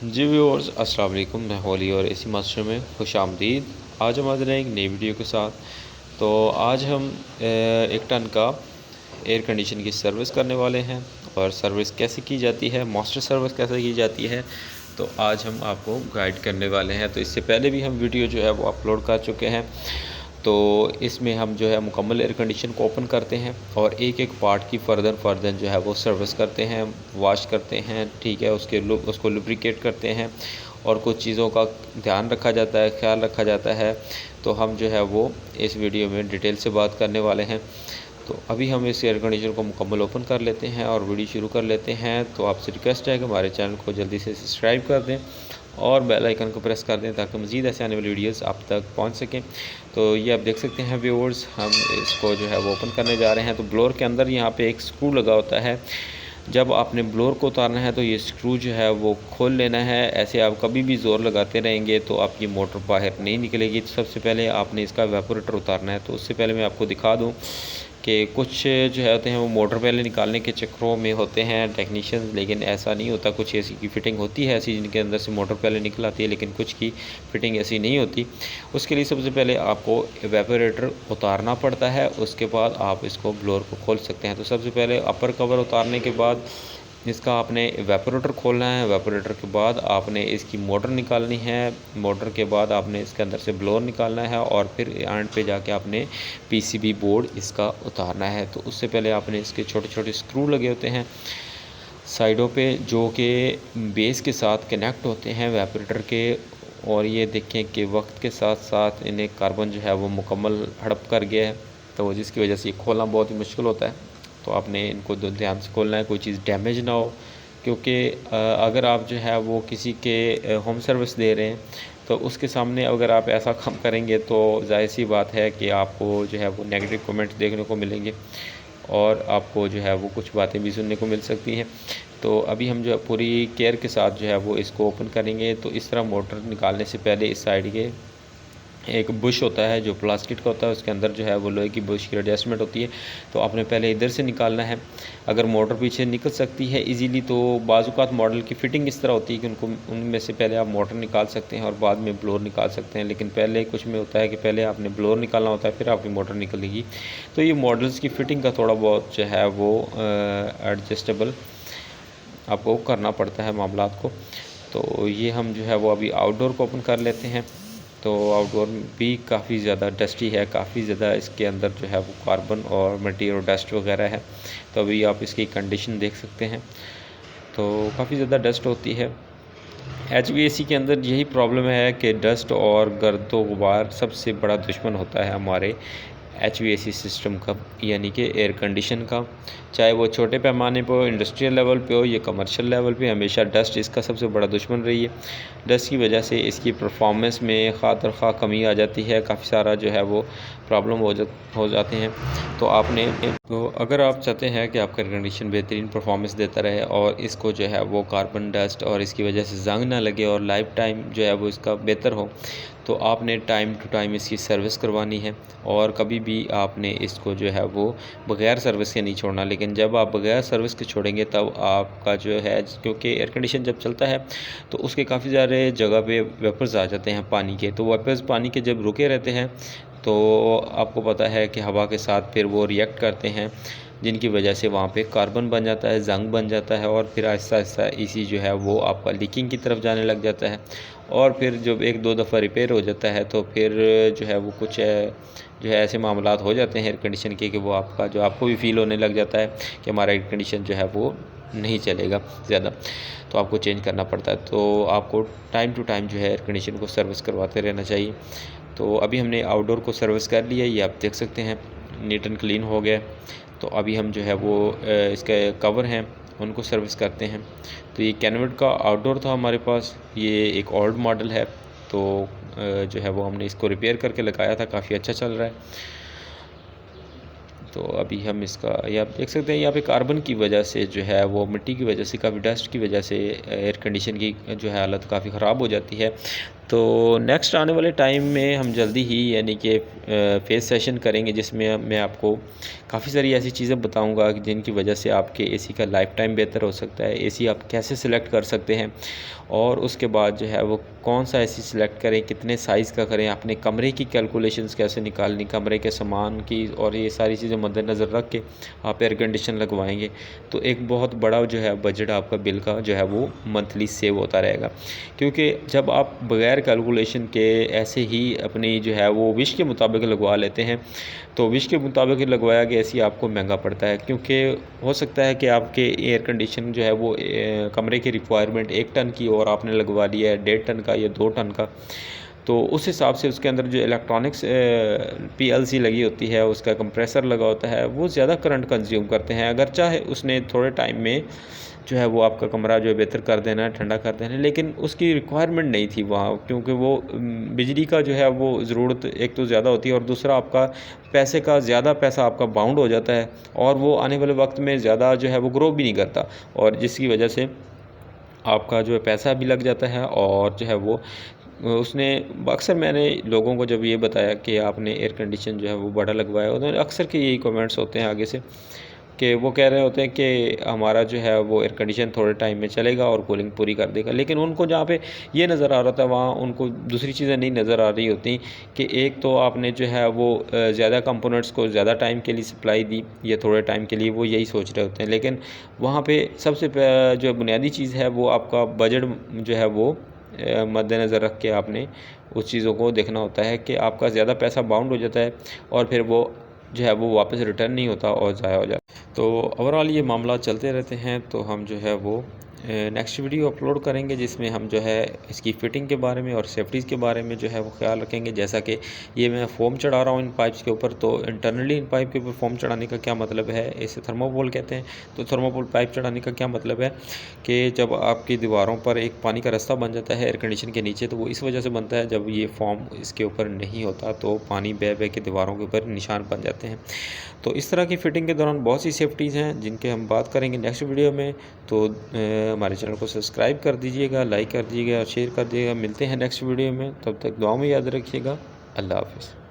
जी viewers, अस्सलाम वालेकुम। मैं होली और एसी मास्टर में खुश आमदीद। आज हम हाज़िर हैं एक नई वीडियो के साथ। तो आज हम एक टन का एयर कंडीशन की सर्विस करने वाले हैं और सर्विस कैसे की जाती है, मास्टर सर्विस कैसे की जाती है, तो आज हम आपको गाइड करने वाले हैं। तो इससे पहले भी हम वीडियो जो है वो अपलोड कर चुके हैं। तो इसमें हम जो है मुकम्मल एयर कंडीशन को ओपन करते हैं और एक एक पार्ट की फ़र्दर जो है वो सर्विस करते हैं, वॉश करते हैं, ठीक है। उसको लुब्रिकेट करते हैं और कुछ चीज़ों का ध्यान रखा जाता है, ख्याल रखा जाता है। तो हम जो है वो इस वीडियो में डिटेल से बात करने वाले हैं। तो अभी हम इस एयर कंडीशनर को मुकम्मल ओपन कर लेते हैं और वीडियो शुरू कर लेते हैं। तो आपसे रिक्वेस्ट है कि हमारे चैनल को जल्दी से सब्सक्राइब कर दें और बेल आइकन को प्रेस कर दें ताकि मज़ीद ऐसे आने वाली वीडियोस आप तक पहुंच सकें। तो ये आप देख सकते हैं व्यूअर्स, हम इसको जो है वो ओपन करने जा रहे हैं। तो ब्लोअर के अंदर यहाँ पे एक स्क्रू लगा होता है। जब आपने ब्लोअर को उतारना है तो ये स्क्रू जो है वो खोल लेना है। ऐसे आप कभी भी ज़ोर लगाते रहेंगे तो आपकी मोटर बाहर नहीं निकलेगी। तो सबसे पहले आपने इसका वेपोरेटर उतारना है। तो उससे पहले मैं आपको दिखा दूँ कि कुछ जो है होते हैं वो मोटर पहले निकालने के चक्करों में होते हैं टेक्नीशियंस, लेकिन ऐसा नहीं होता। कुछ ऐसी की फ़िटिंग होती है ऐसी जिनके अंदर से मोटर पहले निकल आती है, लेकिन कुछ की फ़िटिंग ऐसी नहीं होती। उसके लिए सबसे पहले आपको एवेपोरेटर उतारना पड़ता है, उसके बाद आप इसको ब्लोअर को खोल सकते हैं। तो सबसे पहले अपर कवर उतारने के बाद इसका आपने एवेपोरेटर खोलना है। एवेपोरेटर के बाद आपने इसकी मोटर निकालनी है। मोटर के बाद आपने इसके अंदर से ब्लोअर निकालना है और फिर एंड पे जाके आपने पीसीबी बोर्ड इसका उतारना है। तो उससे पहले आपने इसके छोटे छोटे स्क्रू लगे होते हैं साइडों पे, जो कि बेस के साथ कनेक्ट होते हैं एवेपोरेटर के। और ये देखें कि वक्त के साथ साथ इन्हें कार्बन जो है वो मुकम्मल हड़प कर गया है, तो जिसकी वजह से ये खोलना बहुत ही मुश्किल होता है। तो आपने इनको ध्यान से खोलना है, कोई चीज़ डैमेज ना हो। क्योंकि अगर आप जो है वो किसी के होम सर्विस दे रहे हैं तो उसके सामने अगर आप ऐसा काम करेंगे तो ज़ाहिर सी बात है कि आपको जो है वो नेगेटिव कमेंट्स देखने को मिलेंगे और आपको जो है वो कुछ बातें भी सुनने को मिल सकती हैं। तो अभी हम जो है पूरी केयर के साथ जो है वो इसको ओपन करेंगे। तो इस तरह मोटर निकालने से पहले इस साइड के एक बुश होता है जो प्लास्टिक का होता है, उसके अंदर जो है वो लोहे की बुश की एडजस्टमेंट होती है। तो आपने पहले इधर से निकालना है। अगर मोटर पीछे निकल सकती है इजीली, तो बाज़-औक़ात मॉडल की फ़िटिंग इस तरह होती है कि उनमें से पहले आप मोटर निकाल सकते हैं और बाद में ब्लोअर निकाल सकते हैं। लेकिन पहले कुछ में होता है कि पहले आपने ब्लोअर निकालना होता है, फिर आपकी मोटर निकलेगी। तो ये मॉडल्स की फ़िटिंग का थोड़ा बहुत जो है वो एडजस्टेबल आपको करना पड़ता है मामलात को। तो ये हम जो है वो अभी आउटडोर को ओपन कर लेते हैं। तो आउटडोर भी काफ़ी ज़्यादा डस्टी है, काफ़ी ज़्यादा इसके अंदर जो है वो कार्बन और मिट्टी और डस्ट वगैरह है। तो अभी आप इसकी कंडीशन देख सकते हैं, तो काफ़ी ज़्यादा डस्ट होती है। एचवीएसी के अंदर यही प्रॉब्लम है कि डस्ट और गर्दो गुबार सबसे बड़ा दुश्मन होता है हमारे एचवीएसी सिस्टम का, यानी कि एयर कंडीशन का। चाहे वो छोटे पैमाने पर हो, इंडस्ट्रियल लेवल पे हो या कमर्शियल लेवल पे, हमेशा डस्ट इसका सबसे बड़ा दुश्मन रही है। डस्ट की वजह से इसकी परफॉर्मेंस में ख़ा कमी आ जाती है, काफ़ी सारा जो है वो प्रॉब्लम हो जाते हैं। तो अगर आप चाहते हैं कि आपका एयर कंडीशन बेहतरीन परफॉर्मेंस देता रहे और इसको जो है वो कार्बन डस्ट और इसकी वजह से ज़ंग ना लगे और लाइफ टाइम जो है वो इसका बेहतर हो, तो आपने टाइम टू टाइम इसकी सर्विस करवानी है। और कभी भी आपने इसको जो है वो बग़ैर सर्विस के नहीं छोड़ना। लेकिन जब आप बग़ैर सर्विस के छोड़ेंगे तब आपका जो है, क्योंकि एयर कंडीशन जब चलता है तो उसके काफ़ी सारे जगह पे वेपर्स आ जाते हैं पानी के। तो वेपर्स पानी के जब रुके रहते हैं तो आपको पता है कि हवा के साथ फिर वो रिएक्ट करते हैं, जिनकी वजह से वहाँ पे कार्बन बन जाता है, ज़ंग बन जाता है और फिर आहिस्ता आहिस्ता इसी जो है वो आपका लीकिंग की तरफ जाने लग जाता है। और फिर जब एक दो दफ़ा रिपेयर हो जाता है तो फिर जो है वो कुछ जो है ऐसे मामलात हो जाते हैं एयर कंडीशन के कि वो आपको भी फ़ील होने लग जाता है कि हमारा एयर कंडीशन जो है वो नहीं चलेगा ज़्यादा, तो आपको चेंज करना पड़ता है। तो आपको टाइम टू टाइम जो है एयर कंडीशन को सर्विस करवाते रहना चाहिए। तो अभी हमने आउटडोर को सर्विस कर लिया, ये आप देख सकते हैं नीट एंड क्लीन हो गया। तो अभी हम जो है वो इसके कवर हैं उनको सर्विस करते हैं। तो ये कैनवट का आउटडोर था हमारे पास, ये एक ओल्ड मॉडल है। तो जो है वो हमने इसको रिपेयर करके लगाया था, काफ़ी अच्छा चल रहा है। तो अभी हम इसका, ये आप देख सकते हैं यहाँ पे कार्बन की वजह से जो है वो मिट्टी की वजह से, काफ़ी डस्ट की वजह से एयर कंडीशन की जो है हालत काफ़ी ख़राब हो जाती है। तो नेक्स्ट आने वाले टाइम में हम जल्दी ही यानी कि फेस सेशन करेंगे, जिसमें मैं आपको काफ़ी सारी ऐसी चीज़ें बताऊंगा जिनकी वजह से आपके एसी का लाइफ टाइम बेहतर हो सकता है। एसी आप कैसे सिलेक्ट कर सकते हैं और उसके बाद जो है वो कौन सा एसी सिलेक्ट करें, कितने साइज़ का करें, अपने कमरे की कैलकुलेशंस कैसे निकालनी, कमरे के सामान की, और ये सारी चीज़ें मद्देनज़र रख के आप एयर कंडीशन लगवाएंगे तो एक बहुत बड़ा जो है बजट आपका बिल का जो है वो मंथली सेव होता रहेगा। क्योंकि जब आप बग़ैर कैलकुलेशन के ऐसे ही अपनी जो है वो विश के मुताबिक लगवा लेते हैं तो विश के मुताबिक लगवाया गया एसी आपको महंगा पड़ता है। क्योंकि हो सकता है कि आपके एयर कंडीशन जो है वो कमरे की रिक्वायरमेंट 1 टन की और आपने लगवा लिया है 1.5 टन का या 2 टन का, तो उस हिसाब से उसके अंदर जो इलेक्ट्रॉनिक्स पीएलसी लगी होती है, उसका कंप्रेसर लगा होता है, वो ज़्यादा करंट कंज्यूम करते हैं। अगर चाहे उसने थोड़े टाइम में जो है वो आपका कमरा जो है बेहतर कर देना है, ठंडा कर देना है, लेकिन उसकी रिक्वायरमेंट नहीं थी वहाँ, क्योंकि वो बिजली का जो है वो ज़रूरत एक तो ज़्यादा होती है और दूसरा आपका पैसे का ज़्यादा पैसा आपका बाउंड हो जाता है और वो आने वाले वक्त में ज़्यादा जो है वो ग्रो भी नहीं करता, और जिसकी वजह से आपका जो है पैसा भी लग जाता है। और जो है वो उसने अक्सर मैंने लोगों को जब ये बताया कि आपने एयर कंडीशन जो है वो बड़ा लगवाया, उन्होंने अक्सर के यही कमेंट्स होते हैं आगे से कि वो कह रहे होते हैं कि हमारा जो है वो एयर कंडीशन थोड़े टाइम में चलेगा और कूलिंग पूरी कर देगा। लेकिन उनको जहाँ पे ये नज़र आ रहा था वहाँ उनको दूसरी चीज़ें नहीं नज़र आ रही होती कि एक तो आपने जो है वो ज़्यादा कंपोनेंट्स को ज़्यादा टाइम के लिए सप्लाई दी या थोड़े टाइम के लिए, वो यही सोच रहे होते हैं। लेकिन वहाँ पे सबसे जो बुनियादी चीज़ है वो आपका बजट जो है वो मद्देनज़र रख के आपने उस चीज़ों को देखना होता है कि आपका ज़्यादा पैसा बाउंड हो जाता है और फिर वो जो है वो वापस रिटर्न नहीं होता और ज़ाया हो जाता है। तो ओवरऑल ये मामला चलते रहते हैं। तो हम जो है वो नेक्स्ट वीडियो अपलोड करेंगे जिसमें हम जो है इसकी फ़िटिंग के बारे में और सेफ्टीज़ के बारे में जो है वो ख्याल रखेंगे। जैसा कि ये मैं फ़ोम चढ़ा रहा हूँ इन पाइप्स के ऊपर, तो इंटरनली इन पाइप के ऊपर फ़ोम चढ़ाने का क्या मतलब है, इसे थर्मोकोल कहते हैं। तो थर्मोकोल पाइप चढ़ाने का क्या मतलब है कि जब आपकी दीवारों पर एक पानी का रास्ता बन जाता है एयर कंडीशन के नीचे, तो वो इस वजह से बनता है जब ये फ़ोम इसके ऊपर नहीं होता तो पानी बह बह के दीवारों के ऊपर निशान बन जाते हैं। तो इस तरह की फ़िटिंग के दौरान बहुत सी सेफ्टीज़ हैं जिनके हम बात करेंगे नेक्स्ट वीडियो में। तो हमारे चैनल को सब्सक्राइब कर दीजिएगा, लाइक कर दीजिएगा और शेयर कर दीजिएगा। मिलते हैं नेक्स्ट वीडियो में, तब तक दुआ में याद रखिएगा। अल्लाह हाफ़िज़।